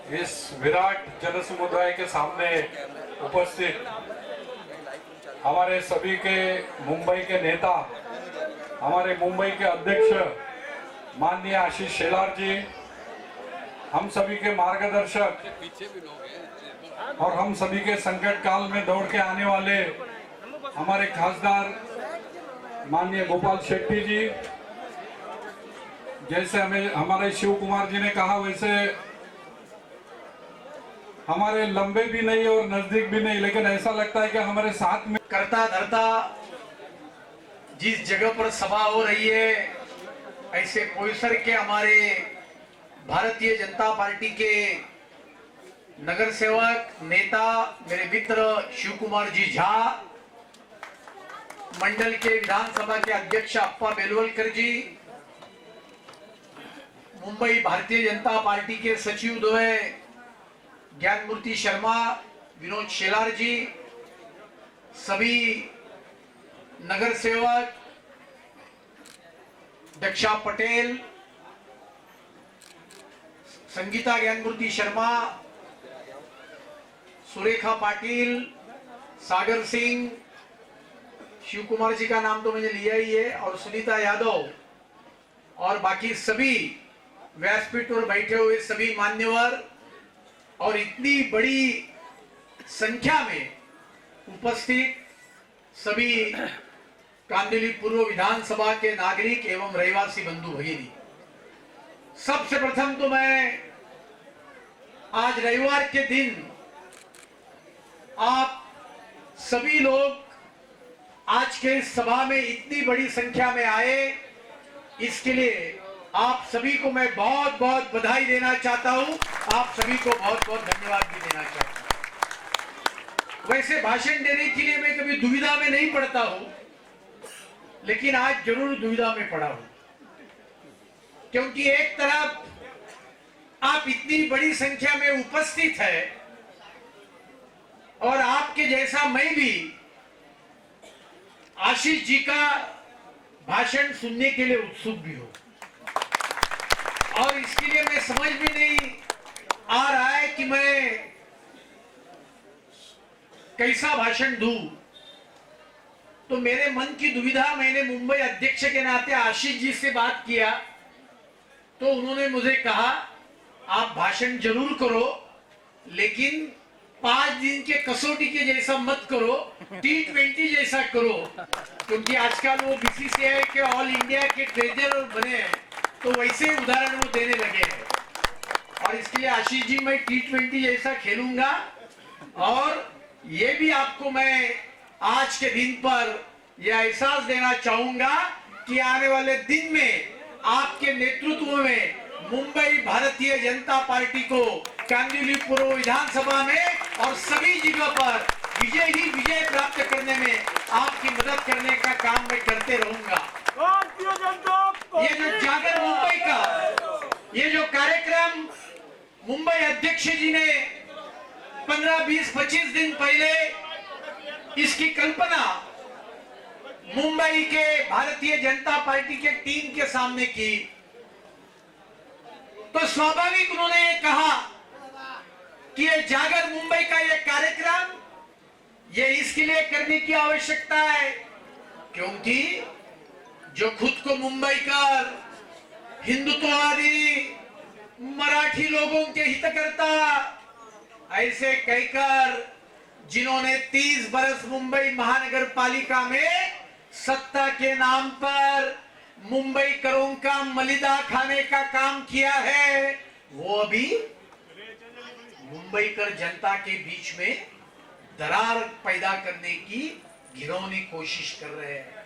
इस विराट जन समुदाय के सामने उपस्थित हमारे सभी के मुंबई के नेता, हमारे मुंबई के अध्यक्ष माननीय आशीष शेलार जी, हम सभी के मार्गदर्शक और हम सभी के संकट काल में दौड़ के आने वाले हमारे खासदार माननीय गोपाल शेट्टी जी, जैसे हमारे शिव कुमार जी ने कहा वैसे हमारे लंबे भी नहीं और नजदीक भी नहीं, लेकिन ऐसा लगता है कि हमारे साथ में करता धरता जिस जगह पर सभा हो रही है, ऐसे कोयसर के हमारे भारतीय जनता पार्टी के नगर सेवक नेता मेरे मित्र शिव कुमार जी झा, मंडल के विधानसभा के अध्यक्ष अप्पा बेलवलकर जी, मुंबई भारतीय जनता पार्टी के सचिव द्वय ज्ञानमूर्ति शर्मा, विनोद शेलार जी, सभी नगर सेवक दक्षा पटेल, संगीता ज्ञानमूर्ति शर्मा, सुरेखा पाटिल, सागर सिंह, शिव कुमार जी का नाम तो मैंने लिया ही है, और सुनीता यादव और बाकी सभी व्यासपीठ पर बैठे हुए सभी मान्यवर और इतनी बड़ी संख्या में उपस्थित सभी कांदिवली पूर्व विधानसभा के नागरिक एवं रहवासी बंधु भगिनी, सबसे प्रथम तो मैं आज रविवार के दिन आप सभी लोग आज के सभा में इतनी बड़ी संख्या में आए, इसके लिए आप सभी को मैं बहुत बहुत बधाई देना चाहता हूं। आप सभी को बहुत बहुत धन्यवाद भी देना चाहता हूं। वैसे भाषण देने के लिए मैं कभी दुविधा में नहीं पड़ता हूं, लेकिन आज जरूर दुविधा में पड़ा हूं, क्योंकि एक तरफ आप इतनी बड़ी संख्या में उपस्थित है और आपके जैसा मैं भी आशीष जी का भाषण सुनने के लिए उत्सुक भी हूं, और इसके लिए मैं समझ भी नहीं आ रहा है कि मैं कैसा भाषण दूं। तो मेरे मन की दुविधा, मैंने मुंबई अध्यक्ष के नाते आशीष जी से बात किया तो उन्होंने मुझे कहा आप भाषण जरूर करो, लेकिन 5 दिन के कसौटी के जैसा मत करो, T20 जैसा करो, क्योंकि आजकल वो बीसीसीआई के ऑल इंडिया के ट्रेजरर बने हैं, तो वैसे उदाहरण वो देने लगे हैं। और इसके लिए आशीष जी मैं T20 जैसा खेलूंगा, और ये भी आपको मैं आज के दिन पर यह एहसास देना चाहूंगा कि आने वाले दिन में आपके नेतृत्व में मुंबई भारतीय जनता पार्टी को कांदिवली पूर्व विधानसभा में और सभी जगह पर विजय ही विजय प्राप्त करने में आपकी मदद करने का काम मैं करते रहूंगा। ये जो जागर मुंबई का ये जो कार्यक्रम मुंबई अध्यक्ष जी ने 15, 20, 25 दिन पहले इसकी कल्पना मुंबई के भारतीय जनता पार्टी के टीम के सामने की, तो स्वाभाविक उन्होंने ये कहा कि ये जागर मुंबई का ये कार्यक्रम ये इसके लिए करने की आवश्यकता है क्योंकि जो खुद को मुंबई कर हिंदुत्ववादी मराठी लोगों के हितकर्ता ऐसे कहकर जिन्होंने 30 बरस मुंबई महानगर पालिका में सत्ता के नाम पर मुंबई करों का मलिदा खाने का काम किया है, वो अभी मुंबई कर जनता के बीच में दरार पैदा करने की घिनौनी कोशिश कर रहे हैं।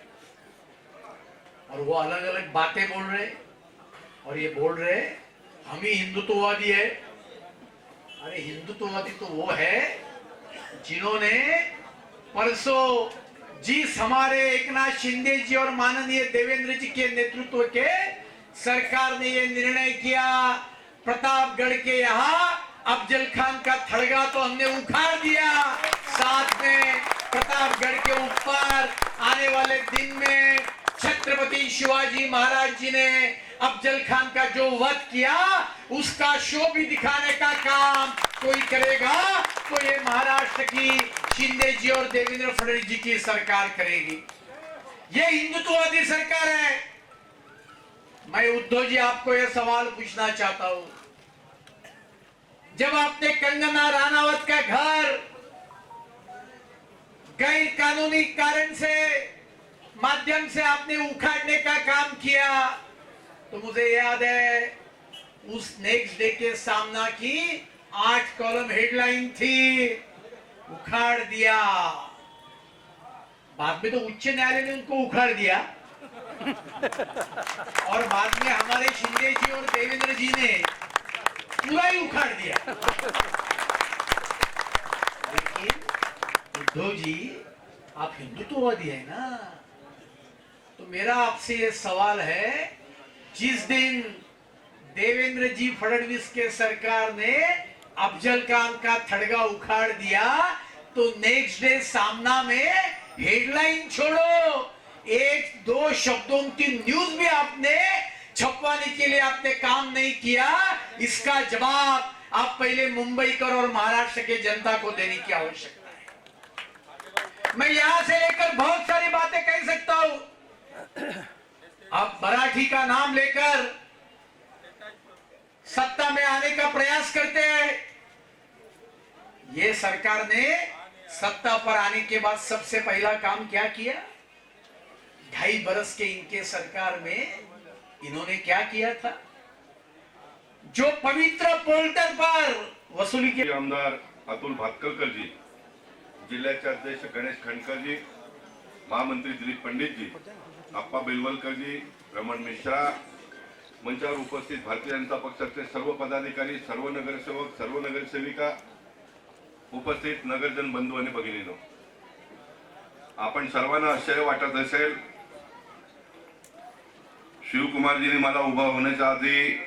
और वो अलग अलग बातें बोल रहे हैं, और ये बोल रहे हैं हम ही हिंदुत्ववादी है। अरे हिंदुत्ववादी तो वो है जिन्होंने परसों जिस हमारे एकनाथ शिंदे जी और माननीय देवेंद्र जी के नेतृत्व के सरकार ने ये निर्णय किया, प्रतापगढ़ के यहाँ अफजल खान का थड़गा तो हमने उखाड़ दिया, साथ में प्रतापगढ़ के ऊपर आने वाले दिन में छत्रपति शिवाजी महाराज जी ने अफजल खान का जो वध किया उसका शो भी दिखाने का काम कोई करेगा तो ये महाराष्ट्र की शिंदे जी और देवेंद्र फडणवीस जी की सरकार करेगी। ये हिंदुत्ववादी सरकार है। मैं उद्धव जी आपको यह सवाल पूछना चाहता हूं, जब आपने कंगना राणावत का घर गैर कानूनी कारण से माध्यम से आपने उखाड़ने का काम किया तो मुझे याद है उस नेक्स्ट डे के सामना की 8 कॉलम हेडलाइन थी, उखाड़ दिया। बाद में तो उच्च न्यायालय ने उनको उखाड़ दिया और बाद में हमारे शिंदे जी और देवेंद्र जी ने पूरा ही उखाड़ दिया। लेकिन उद्धव जी आप हिंदुत्ववादी है ना, तो मेरा आपसे ये सवाल है, जिस दिन देवेंद्र जी फडणवीस के सरकार ने अफजल खान का थड़गा उखाड़ दिया तो नेक्स्ट डे सामना में हेडलाइन छोड़ो 1-2 शब्दों की न्यूज भी आपने छपवाने के लिए आपने काम नहीं किया। इसका जवाब आप पहले मुंबई कर और महाराष्ट्र के जनता को देने की आवश्यकता है। मैं यहां से लेकर बहुत सारी बातें कह सकता हूं। आप मराठी का नाम लेकर सत्ता में आने का प्रयास करते हैं। ये सरकार ने सत्ता पर आने के बाद सबसे पहला काम क्या किया? 2.5 बरस के इनके सरकार में इन्होंने क्या किया था? जो पवित्र पोर्टल पर वसूली की आमदार अतुल भातखळकर जी, जिल्ह्याचे अध्यक्ष गणेश खंडकर जी, महामंत्री दिलीप पंडित जी, अप्पा बेलवलकर जी, रमण मिश्रा, मंचावर उपस्थित भारतीय जनता पक्षाचे सर्व पदाधिकारी, सर्व नगरसेवक, सर्व नगरसेविका, उपस्थित नगरजन बंधू आणि भगिनींनो, आपण सर्वांना आश्चर्य वाटत असेल, शिवकुमारजींनी मला उभा होण्याच्या आधी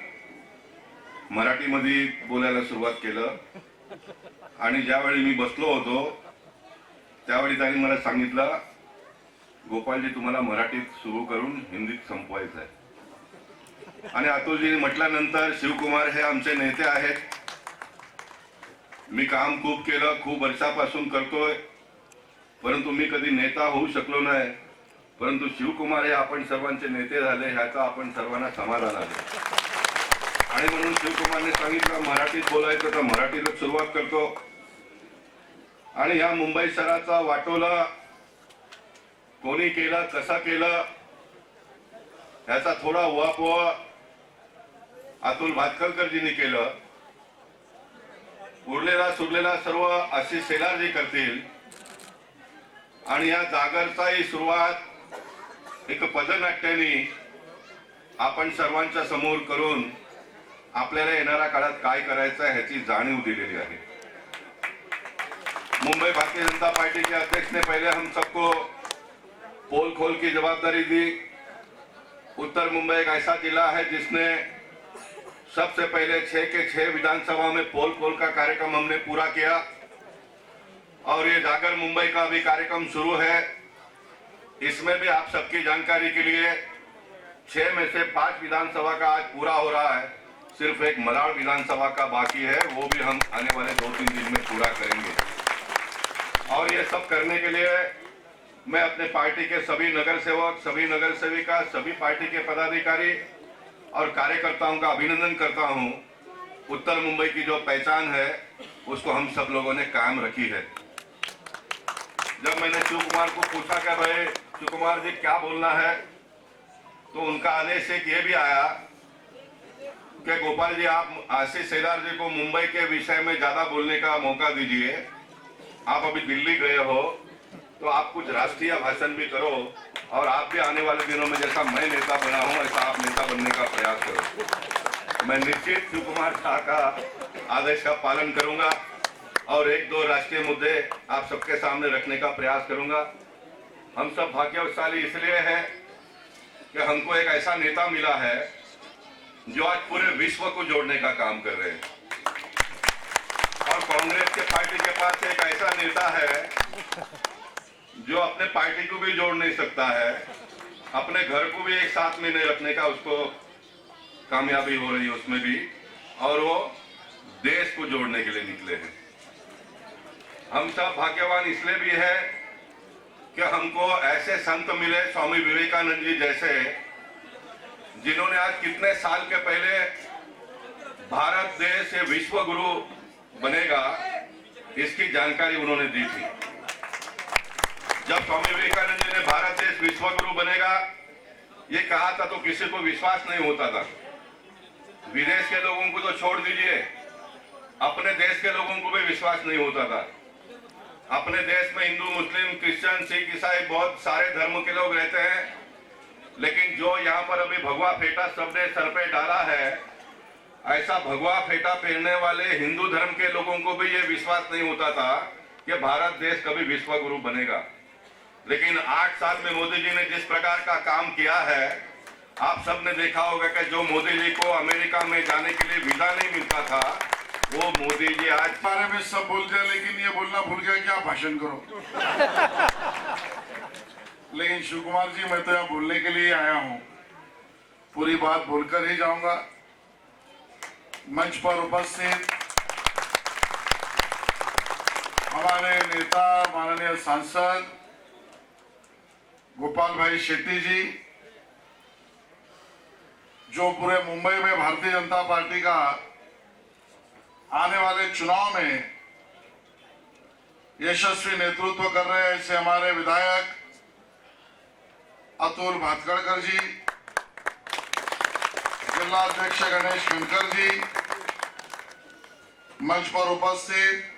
मराठीमध्ये बोलायला सुरुवात केलं आणि ज्यावेळी मी बसलो होतो त्यावेळी त्यांनी मला सांगितलं, गोपालजी तुम्हाला मराठीत सुरू करून हिंदीत संपवायचं आहे। आणि अतुलजींनी म्हटल्यानंतर शिवकुमार हे आमचे नेते आहेत, मी काम खूप केलं, खूप वर्षापासून करतोय, परंतु मी कधी नेता होऊ शकलो नाही, परंतु शिवकुमार हे आपण सर्वांचे नेते झाले ह्याचा आपण सर्वांना समाधान आहे। आणि म्हणून शिवकुमारने सांगितलं मराठीत बोलायचं तर मराठीला सुरुवात करतो। आणि या मुंबई शहराचा वाटोला कोणी केलं, कसा केलं ह्याचा थोडा उहापोह अतुल भातखळकरजींनी केलं। उरलेला सुरलेला सर्व आशिष शेलारजी करतील आणि या जागरचाही सुरुवात एक पदनाट्याने आपण सर्वांच्या समोर करून आपल्याला येणाऱ्या काळात काय करायचं आहे ह्याची जाणीव दिलेली आहे। मुंबई भारतीय जनता पार्टी के अध्यक्ष ने पहले हम सबको पोल खोल की जवाबदारी दी। उत्तर मुंबई एक ऐसा जिला है जिसने सबसे पहले 6 के 6 विधानसभा में पोल खोल का कार्यक्रम हमने पूरा किया और ये जागर मुंबई का भी कार्यक्रम शुरू है। इसमें भी आप सबकी जानकारी के लिए 6 में से 5 विधानसभा का आज पूरा हो रहा है, सिर्फ एक मलाड विधानसभा का बाकी है, वो भी हम आने वाले 2-3 दिन में पूरा करेंगे। और ये सब करने के लिए मैं अपने पार्टी के सभी नगर सेवक, सभी नगर सेविका, सभी पार्टी के पदाधिकारी और कार्यकर्ताओं का अभिनंदन करता हूं। उत्तर मुंबई की जो पहचान है उसको हम सब लोगों ने कायम रखी है। जब मैंने शिवकुमार को पूछा कि भाई शिवकुमार जी क्या बोलना है, तो उनका आदेश एक ये भी आया कि गोपाल जी आप आशीष शेलार जी को मुंबई के विषय में ज्यादा बोलने का मौका दीजिए। आप अभी दिल्ली गए हो तो आप कुछ राष्ट्रीय भाषण भी करो और आप भी आने वाले दिनों में जैसा मैं नेता बना हूं ऐसा आप नेता बनने का प्रयास करो। मैं निश्चित शिवकुमार शाह का आदेश का पालन करूंगा और 1-2 राष्ट्रीय मुद्दे आप सबके सामने रखने का प्रयास करूंगा। हम सब भाग्यशाली इसलिए हैं कि हमको एक ऐसा नेता मिला है जो आज पूरे विश्व को जोड़ने का काम कर रहे हैं और कांग्रेस के पार्टी के पास एक ऐसा नेता है जो अपने पार्टी को भी जोड़ नहीं सकता है, अपने घर को भी एक साथ में नहीं रखने का उसको कामयाबी हो रही है उसमें भी, और वो देश को जोड़ने के लिए निकले हैं। हम सब भाग्यवान इसलिए भी है कि हमको ऐसे संत मिले, स्वामी विवेकानंद जी जैसे, जिन्होंने आज कितने साल के पहले भारत देश ये विश्व गुरु बनेगा इसकी जानकारी उन्होंने दी थी। जब स्वामी विवेकानंद जी ने भारत देश विश्व गुरु बनेगा ये कहा था तो किसी को विश्वास नहीं होता था। विदेश के लोगों को तो छोड़ दीजिए, अपने देश के लोगों को भी विश्वास नहीं होता था। अपने देश में हिंदू, मुस्लिम, क्रिश्चियन, सिख, ईसाई बहुत सारे धर्म के लोग रहते हैं, लेकिन जो यहाँ पर अभी भगवा फेटा सबने सर पे डाला है, ऐसा भगवा फेटा पहनने वाले हिंदू धर्म के लोगों को भी ये विश्वास नहीं होता था कि भारत देश कभी विश्व गुरु बनेगा। लेकिन 8 साल में मोदी जी ने जिस प्रकार का काम किया है, आप सबने देखा होगा कि जो मोदी जी को अमेरिका में जाने के लिए वीजा नहीं मिलता था, वो मोदी जी आज बारे में सब बोल दिया, लेकिन ये बोलना भूल गया कि आप भाषण करो। लेकिन शिव कुमार जी, मैं तो यहाँ बोलने के लिए आया हूँ, पूरी बात बोलकर ही जाऊंगा। मंच पर उपस्थित हमारे नेता माननीय सांसद गोपाल भाई शेट्टी जी, जो पूरे मुंबई में भारतीय जनता पार्टी का आने वाले चुनाव में यशस्वी नेतृत्व कर रहे हैं, ऐसे हमारे विधायक अतुल भातखड़कर जी, जिला अध्यक्ष गणेश खनकर जी, मंच पर उपस्थित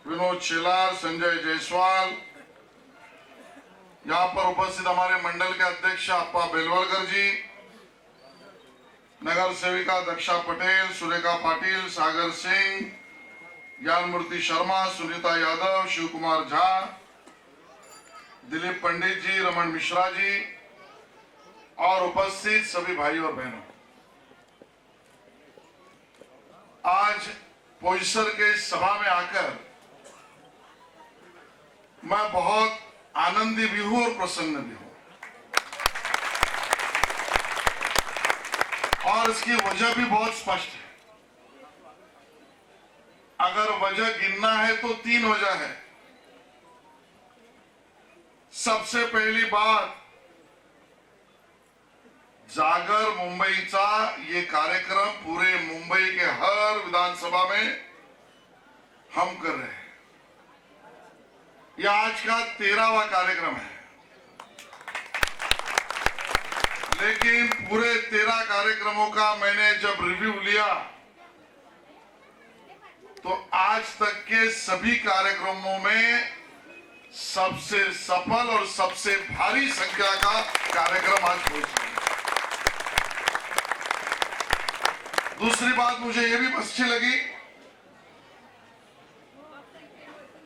विनोद शेलार, संजय जायसवाल, यहाँ पर उपस्थित हमारे मंडल के अध्यक्ष अप्पा बेलवलकर जी, नगर सेविका दक्षा पटेल, सुरेखा पाटिल, सागर सिंह, ज्ञानमूर्ति शर्मा, सुनीता यादव, शिव कुमार झा, दिलीप पंडित जी, रमन मिश्रा जी और उपस्थित सभी भाई और बहनों, आज पोईसर के सभा में आकर मैं बहुत आनंदी भी हूं और प्रसन्न भी हूं, और इसकी वजह भी बहुत स्पष्ट है। अगर वजह गिनना है तो 3 वजह है। सबसे पहली बात, जागर मुंबईचा ये कार्यक्रम पूरे मुंबई के हर विधानसभा में हम कर रहे हैं। यह आज का 13वां कार्यक्रम है, लेकिन पूरे 13 कार्यक्रमों का मैंने जब रिव्यू लिया तो आज तक के सभी कार्यक्रमों में सबसे सफल और सबसे भारी संख्या का कार्यक्रम आज पहुंचा। दूसरी बात मुझे ये भी अच्छी लगी,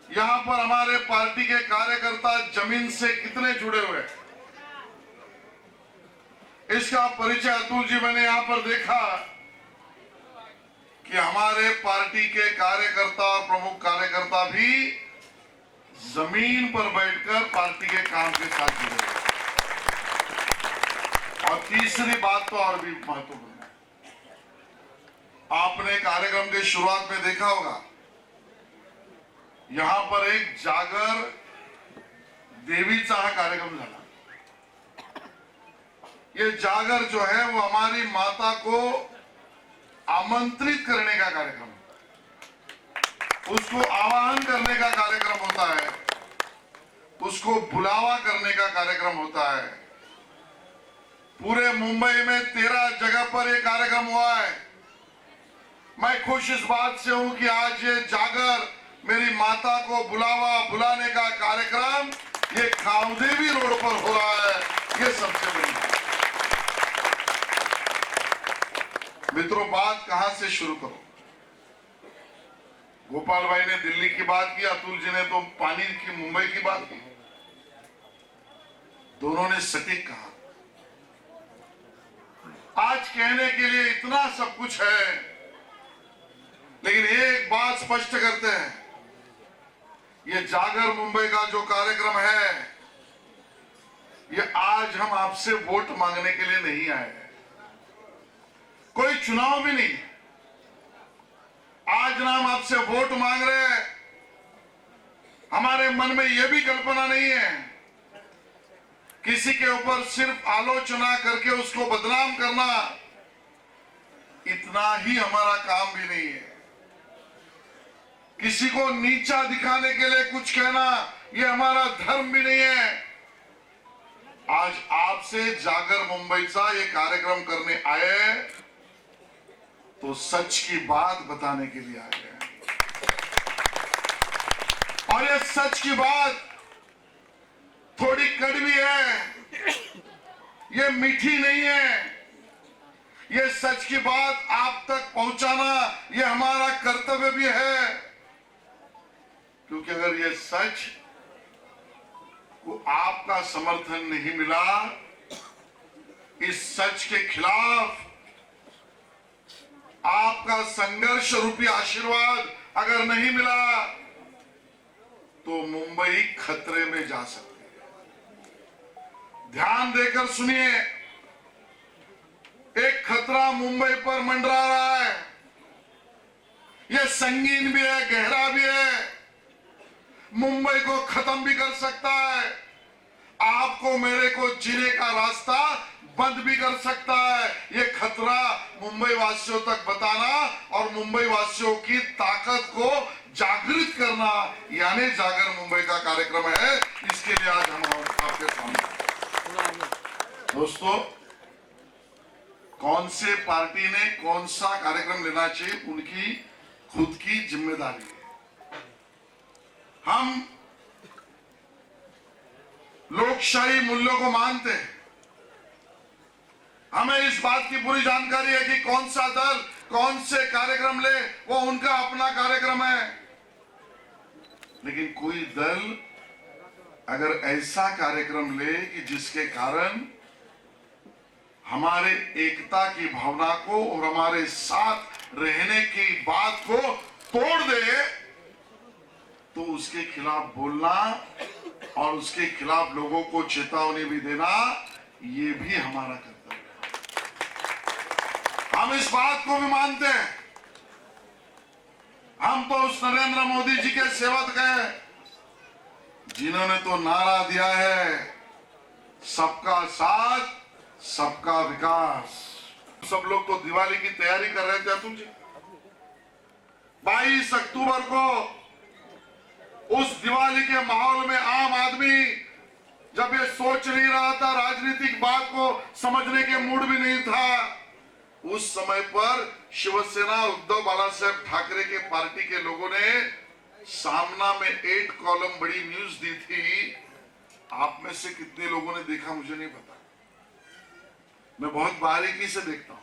यहां पर हमारे पार्टी के कार्यकर्ता जमीन से कितने जुड़े हुए हैं, इसका परिचय अतुल जी मैंने यहां पर देखा कि हमारे पार्टी के कार्यकर्ता और प्रमुख कार्यकर्ता भी जमीन पर बैठकर पार्टी के काम के साथ जुड़े हुए। और तीसरी बात तो और भी महत्वपूर्ण है, आपने कार्यक्रम के शुरुआत में देखा होगा, यहां पर एक जागर देवीचा हा कार्यक्रम झाला। ये जागर जो है वो हमारी माता को आमंत्रित करने का कार्यक्रम, उसको आह्वान करने का कार्यक्रम होता है, उसको बुलावा करने का कार्यक्रम होता है। पूरे मुंबई में 13 जगह पर यह कार्यक्रम हुआ है। मैं खुश इस बात से हूं कि आज ये जागर मेरी माता को बुलाने का कार्यक्रम ये खावदेवी रोड पर हो रहा है। ये सबसे बड़ी बात। मित्रों, बात कहां से शुरू करूं? गोपाल भाई ने दिल्ली की बात की, अतुल जी ने तो पानी की, मुंबई की बात की। दोनों ने सटीक कहा। आज कहने के लिए इतना सब कुछ है, लेकिन एक बात स्पष्ट करते हैं, ये जागर मुंबई का जो कार्यक्रम है ये आज हम आपसे वोट मांगने के लिए नहीं आए हैं, कोई चुनाव भी नहीं। आज ना हम आपसे वोट मांग रहे हैं, हमारे मन में यह भी कल्पना नहीं है किसी के ऊपर सिर्फ आलोचना करके उसको बदनाम करना, इतना ही हमारा काम भी नहीं है। किसी को नीचा दिखाने के लिए कुछ कहना, यह हमारा धर्म भी नहीं है। आज आपसे जागर मुंबईचा ये कार्यक्रम करने आए तो सच की बात बताने के लिए आए हैं। और ये सच की बात थोड़ी कड़वी है, ये मीठी नहीं है। ये सच की बात आप तक पहुंचाना ये हमारा कर्तव्य भी है, क्योंकि अगर ये सच को आपका समर्थन नहीं मिला, इस सच के खिलाफ आपका संघर्ष रूपी आशीर्वाद अगर नहीं मिला तो मुंबई खतरे में जा सकती है। ध्यान देकर सुनिए, एक खतरा मुंबई पर मंडरा रहा है। यह संगीन भी है, गहरा भी है, मुंबई को खत्म भी कर सकता है, आपको मेरे को जीने का रास्ता बंद भी कर सकता है। यह खतरा मुंबई वासियों तक बताना और मुंबई वासियों की ताकत को जागृत करना, यानी जागर मुंबई का कार्यक्रम है। इसके लिए आज हम आपके सामने। दोस्तों, कौन से पार्टी ने कौन सा कार्यक्रम लेना चाहिए, उनकी खुद की जिम्मेदारी है। हम लोकशाही मूल्यों को मानते हैं, हमें इस बात की पूरी जानकारी है कि कौन सा दल कौन से कार्यक्रम ले, वो उनका अपना कार्यक्रम है। लेकिन कोई दल अगर ऐसा कार्यक्रम ले कि जिसके कारण हमारे एकता की भावना को और हमारे साथ रहने की बात को तोड़ दे, तो उसके खिलाफ बोलना और उसके खिलाफ लोगों को चेतावनी भी देना, ये भी हमारा कर्तव्य है। हम इस बात को भी मानते हैं, हम तो उस नरेंद्र मोदी जी के सेवक हैं जिन्होंने तो नारा दिया है, सबका साथ सबका विकास। सब लोग तो दिवाली की तैयारी कर रहे थे अतुल जी। 22 अक्टूबर को उस दिवाली के माहौल में आम आदमी जब ये सोच नहीं रहा था, राजनीतिक बात को समझने के मूड भी नहीं था, उस समय पर शिवसेना उद्धव बाला साहब ठाकरे के पार्टी के लोगों ने सामना में 8 कॉलम बड़ी न्यूज दी थी। आप में से कितने लोगों ने देखा मुझे नहीं पता, मैं बहुत बारीकी से देखता हूं।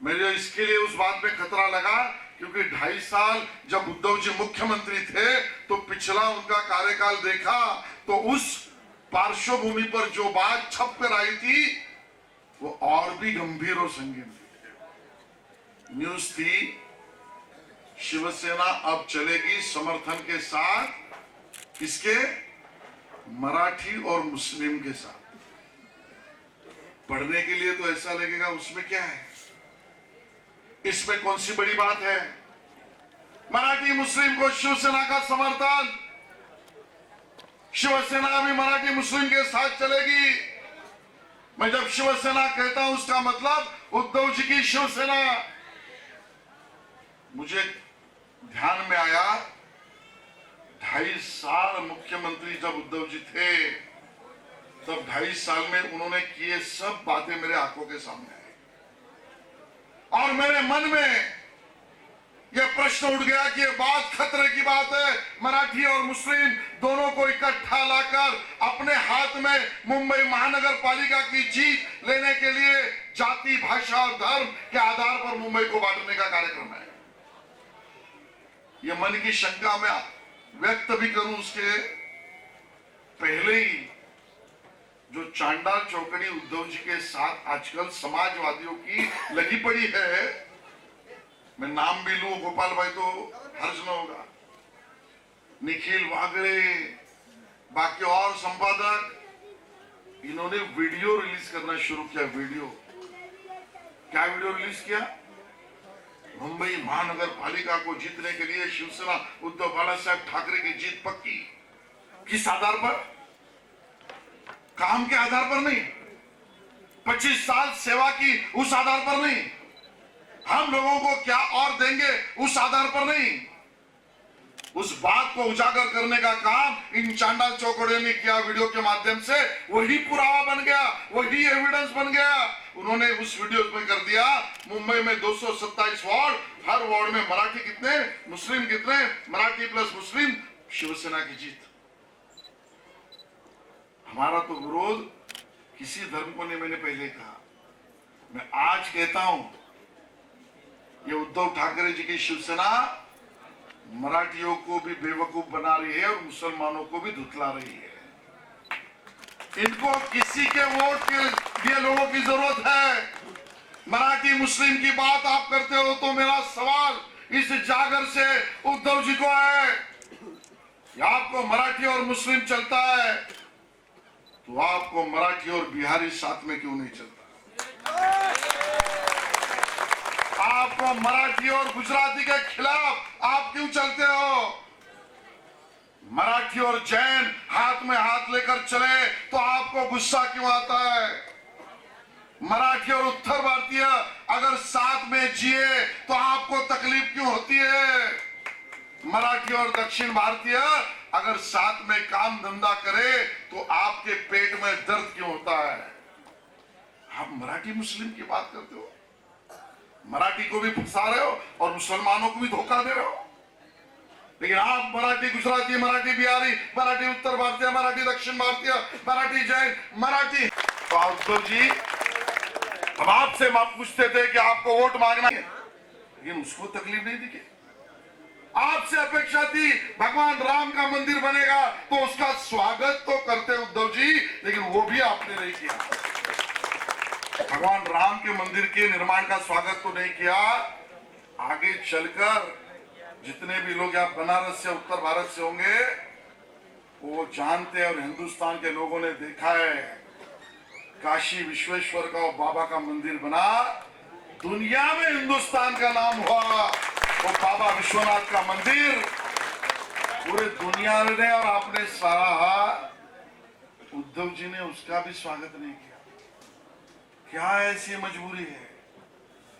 मेरे इसके लिए उस बात में खतरा लगा क्योंकि 2.5 साल जब उद्धव जी मुख्यमंत्री थे तो पिछला उनका कार्यकाल देखा, तो उस पार्श्वभूमि पर जो बात छप कर आई थी वो और भी गंभीर और संगीन थी। न्यूज थी, शिवसेना अब चलेगी समर्थन के साथ, किसके? मराठी और मुस्लिम के साथ। पढ़ने के लिए तो ऐसा लगेगा उसमें क्या है, इसमें कौन सी बड़ी बात है। मराठी मुस्लिम को शिवसेना का समर्थन, शिवसेना भी मराठी मुस्लिम के साथ चलेगी। मैं जब शिवसेना कहता हूं उसका मतलब उद्धव जी की शिवसेना। मुझे ध्यान में आया 2.5 साल मुख्यमंत्री जब उद्धव जी थे, तब 2.5 साल में उन्होंने किए सब बातें मेरे आंखों के सामने आई और मेरे मन में यह प्रश्न उठ गया कि यह बात खतरे की बात है। मराठी और मुस्लिम दोनों को इकट्ठा लाकर अपने हाथ में मुंबई महानगर पालिका की जीत लेने के लिए जाति, भाषा और धर्म के आधार पर मुंबई को बांटने का कार्यक्रम है। यह मन की शंका में व्यक्त भी करूं, उसके पहले ही जो चांडाल चौकड़ी उद्धव जी के साथ आजकल समाजवादियों की लगी पड़ी है, मैं नाम भी लूं, गोपाल भाई तो हर्ज न होगा, निखिल वागड़े, बाकी और संपादक, इन्होंने वीडियो रिलीज करना शुरू किया। वीडियो क्या वीडियो रिलीज किया? मुंबई महानगर पालिका को जीतने के लिए शिवसेना उद्धव बाळासाहेब ठाकरे की जीत पक्की। किस आधार पर? काम के आधार पर नहीं, 25 साल सेवा की उस आधार पर नहीं, हम लोगों को क्या और देंगे उस आधार पर नहीं, उस बात को उजागर करने का काम इन चांडाल चौकड़ियों ने किया। वीडियो के माध्यम से वही पुरावा बन गया, वही एविडेंस बन गया। उन्होंने उस वीडियो में कर दिया मुंबई में 227 वार्ड, हर वार्ड में मराठी कितने, मुस्लिम कितने, मराठी प्लस मुस्लिम, शिवसेना की जीत। हमारा तो विरोध किसी धर्म को नहीं, मैंने पहले कहा, मैं आज कहता हूं, ये उद्धव ठाकरे जी की शिवसेना मराठियों को भी बेवकूफ बना रही है और मुसलमानों को भी धुतला रही है। इनको किसी के वोट के लिए लोगों की जरूरत है। मराठी मुस्लिम की बात आप करते हो तो मेरा सवाल इस जागर से उद्धव जी को है, आपको मराठी और मुस्लिम चलता है तो आपको मराठी और बिहारी साथ में क्यों नहीं चलता? आपको मराठी और गुजराती के खिलाफ आप क्यों चलते हो? मराठी और जैन हाथ में हाथ लेकर चले तो आपको गुस्सा क्यों आता है? मराठी और उत्तर भारतीय अगर साथ में जिए तो आपको तकलीफ क्यों होती है? मराठी और दक्षिण भारतीय अगर साथ में काम धंधा करे तो आपके पेट में दर्द क्यों होता है? आप मराठी मुस्लिम की बात करते हो, मराठी को भी फंसा रहे हो और मुसलमानों को भी धोखा दे रहे हो। लेकिन आप मराठी गुजराती, मराठी बिहारी, मराठी उत्तर भारतीय, मराठी दक्षिण भारतीय, मराठी जैन, मराठी। तो उद्धव जी, हम आपसे पूछते थे कि आपको वोट मांगना है, लेकिन उसको तकलीफ नहीं दिखी। आपसे अपेक्षा थी भगवान राम का मंदिर बनेगा तो उसका स्वागत तो करते उद्धव जी, लेकिन वो भी आपने नहीं किया। भगवान राम के मंदिर के निर्माण का स्वागत तो नहीं किया। आगे चलकर जितने भी लोग यहाँ बनारस से, उत्तर भारत से होंगे, वो जानते हैं और हिंदुस्तान के लोगों ने देखा है, काशी विश्वेश्वर का और बाबा का मंदिर बना, दुनिया में हिंदुस्तान का नाम हुआ। वो बाबा विश्वनाथ का मंदिर पूरे दुनिया ने और आपने सराहा, उद्धव जी ने उसका भी स्वागत नहीं किया। क्या ऐसी मजबूरी है?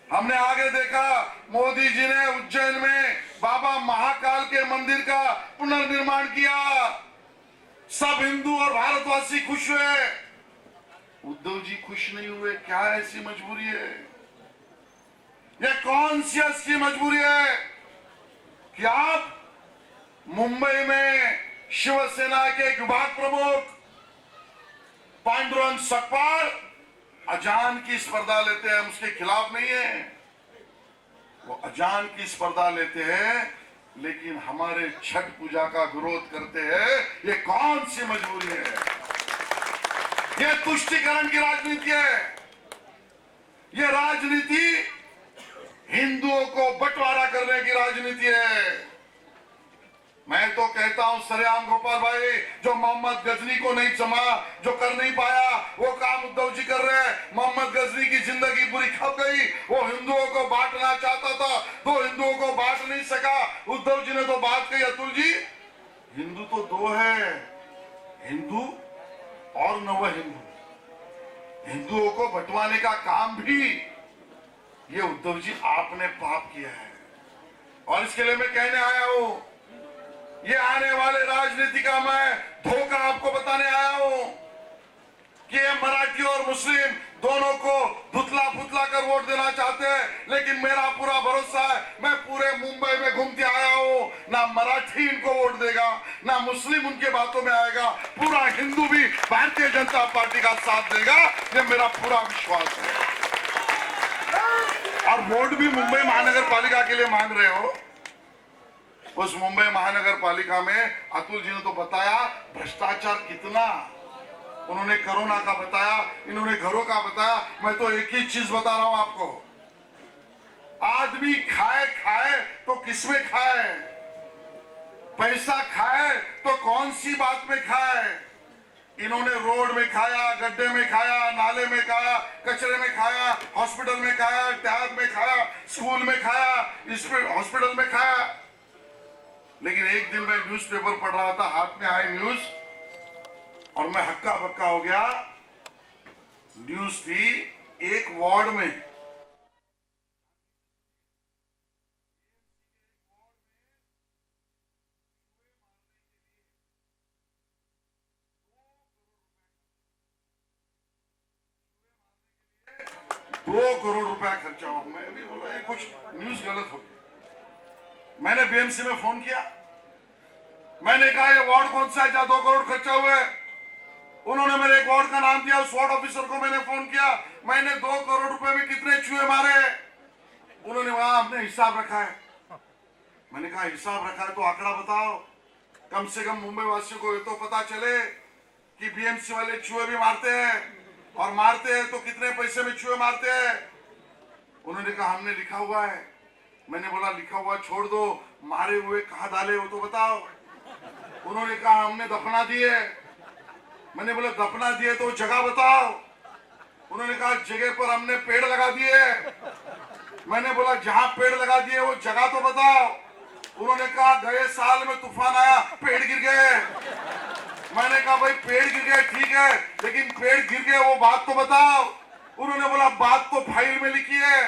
हमने आगे देखा, मोदी जी ने उज्जैन में बाबा महाकाल के मंदिर का पुनर्निर्माण किया, सब हिंदू और भारतवासी खुश हुए। उद्धव जी खुश नहीं हुए। क्या ऐसी मजबूरी है? यह कॉन्शियस की मजबूरी है कि आप मुंबई में शिवसेना के विभाग प्रमुख पांडुरंग सकपाळ अजान की स्पर्धा लेते हैं, हम उसके खिलाफ नहीं है, वो अजान की स्पर्धा लेते हैं, लेकिन हमारे छठ पूजा का विरोध करते हैं। ये कौन सी मजबूरी है? ये तुष्टीकरण की राजनीति है। ये राजनीति हिंदुओं को बंटवारा करने की राजनीति है। मैं तो कहता हूं सरेआम गोपाल भाई, जो मोहम्मद गजनी को नहीं जमा, जो कर नहीं पाया, वो काम उद्धव जी कर रहे हैं। मोहम्मद गजनी की जिंदगी पूरी खप गई, वो हिंदुओं को बांटना चाहता था, तो हिंदुओं को बांट नहीं सका। उद्धव जी ने तो बात कही, अतुल जी, हिंदू तो दो है, हिंदू और नव हिंदू। हिंदुओं को बंटवाने का काम भी ये उद्धव जी आपने पाप किया है। और इसके लिए मैं कहने आया हूं, ये आने वाले राजनीति का मैं धोखा आपको बताने आया हूं कि ये मराठी और मुस्लिम दोनों को धुतला फुतला कर वोट देना चाहते हैं, लेकिन मेरा पूरा भरोसा है, मैं पूरे मुंबई में घूमते आया हूं, ना मराठी इनको वोट देगा, ना मुस्लिम उनके बातों में आएगा, पूरा हिंदू भी भारतीय जनता पार्टी का साथ देगा, ये मेरा पूरा विश्वास है। और वोट भी मुंबई महानगर पालिका के लिए मांग रहे हो। उस मुंबई महानगर पालिका में अतुल जी ने तो बताया भ्रष्टाचार कितना, उन्होंने कोरोना का बताया, इन्होंने घरों का बताया। मैं तो एक ही चीज बता रहा हूं आपको, आदमी खाए खाए तो किसमें खाए, पैसा खाए तो कौन सी बात में खाए? इन्होंने रोड में खाया, गड्ढे में खाया, नाले में खाया, कचरे में खाया, हॉस्पिटल में खाया, टैब में खाया, स्कूल में खाया, हॉस्पिटल में खाया। लेकिन एक दिन मैं न्यूज़पेपर पढ़ रहा था, हाथ में आई न्यूज, और मैं हक्का बक्का हो गया। न्यूज थी, एक वार्ड में ₹2 करोड़ खर्चा हुआ। मैं भी बोला ये कुछ न्यूज गलत हो गई। मैंने बीएमसी में फोन किया, मैंने कहा ये वार्ड कौन सा है जहां 2 करोड़ खर्चा हुआ है। उन्होंने मेरे एक वार्ड का नाम दिया, उस वार्ड ऑफिसर को मैंने फोन किया, मैंने 2 करोड़ रुपए में कितने चूहे मारे। उन्होंने वहां अपने हिसाब रखा है। मैंने कहा हिसाब रखा है तो आंकड़ा बताओ, कम से कम मुंबई वासियों को ये तो पता चले कि बीएमसी वाले चूहे भी मारते हैं, और मारते हैं तो कितने पैसे में चूहे मारते हैं। उन्होंने कहा हमने लिखा हुआ है। मैंने बोला लिखा हुआ छोड़ दो, मारे हुए कहाँ डाले वो तो बताओ। उन्होंने कहा हमने दफना दिए। मैंने बोला दफना दिए तो जगह बताओ। उन्होंने कहा जगह पर हमने पेड़ लगा दिए। मैंने बोला जहां पेड़ लगा दिए वो जगह तो बताओ। उन्होंने कहा गए साल में तूफान आया, पेड़ गिर गए। मैंने कहा भाई पेड़ गिर गए ठीक है, लेकिन पेड़ गिर गए वो बात तो बताओ। उन्होंने बोला बात तो फाइल में लिखी है।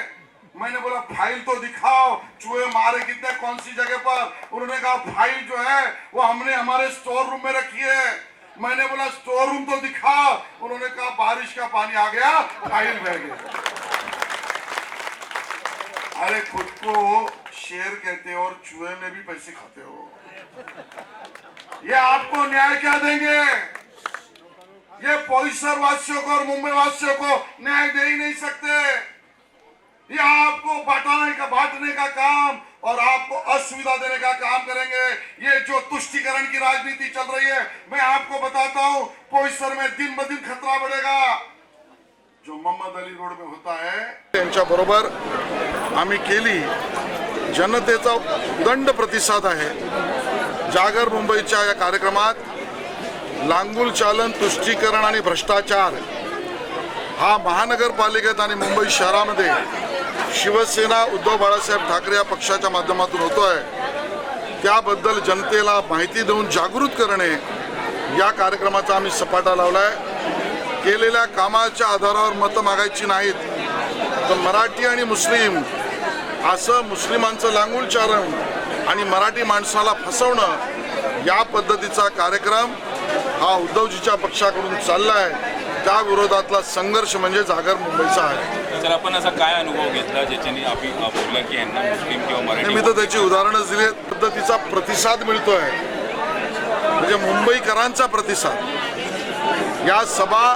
मैंने बोला फाइल तो दिखाओ, चूहे मारे कितने, कौन सी जगह पर। उन्होंने कहा फाइल जो है वो हमने हमारे स्टोर रूम में रखी है। मैंने बोला स्टोर रूम तो दिखाओ। उन्होंने कहा बारिश का पानी आ गया, फाइल बह गई। अरे खुद को शेर कहते हो और चूहे में भी पैसे खाते हो, ये आपको न्याय क्या देंगे? ये बोईसर वासियों को और मुंबई वासियों को न्याय दे ही नहीं सकते। ये आपको बांटने का काम और आपको असुविधा देने का काम करेंगे। ये जो तुष्टीकरण की राजनीति चल रही है, मैं आपको बताता हूं बोईसर में दिन ब दिन खतरा बढ़ेगा। जो मोहम्मद अली रोड में होता है त्यांच्या बरोबर आम्ही केली, जनतेचा दंड प्रतिसाद आहे। जागर मुंबईच्या या कार्यक्रमात लांगुल चालन, तुष्टीकरण आणि भ्रष्टाचार हा महानगरपालिकेत आणि मुंबई शहरामध्ये शिवसेना उद्धव बाळासाहेब ठाकरे या पक्षाच्या माध्यमातून होतोय, त्याबद्दल जनतेला माहिती देऊन जागृत करणे या कार्यक्रमाचा आम्ही सपाटा लावलाय। केलेल्या कामाच्या आधारावर मतं मागायची नाहीत, तर मराठी आणि मुस्लिम असं मुस्लिमांचं लांगुल चारण आणि मराठी माणसाला फसवणं या पद्धतीचा कार्यक्रम हा उद्धवजीच्या पक्षाकडून चाललाय। त्या विरोधातला संघर्ष म्हणजे जागर मुंबईचा आहे। सर आपण असा काय अनुभव घेतला ज्याच्याने आपण बोलला की यांना मुस्लिम किंवा मराठी? मी तर त्याची उदाहरणच दिली, पद्धतीचा प्रतिसाद मिळतोय, म्हणजे मुंबईकरांचा प्रतिसाद। या सभा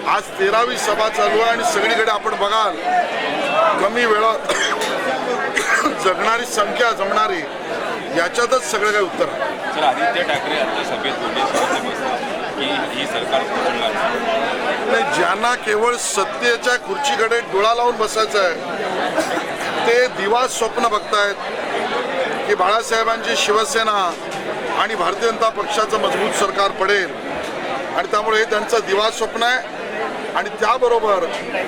आज 13वी सभा चालू आहे आणि सगळीकडे आपण बघाल कमी वेळात जगणारी संख्या जमणारी, याच्यातच सगळं काही उत्तर आहे। सर आदित्य ठाकरे आता सभेत बोलले की ही सरकार फुटणार नाही, ज्यांना केवळ सत्तेच्या खुर्चीकडे डोळा लावून बसायचं आहे ते दिवा स्वप्न बघतायत की बाळासाहेबांची शिवसेना आणि भारतीय जनता पक्षाचं मजबूत सरकार पडेल, आणि त्यामुळे हे त्यांचं दिवा स्वप्न आहे। आणि त्याबरोबर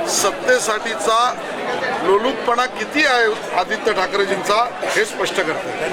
सत्तेसाठीचा लोलुपपणा किती आहे आदित्य ठाकरेजींचा हे स्पष्ट करते।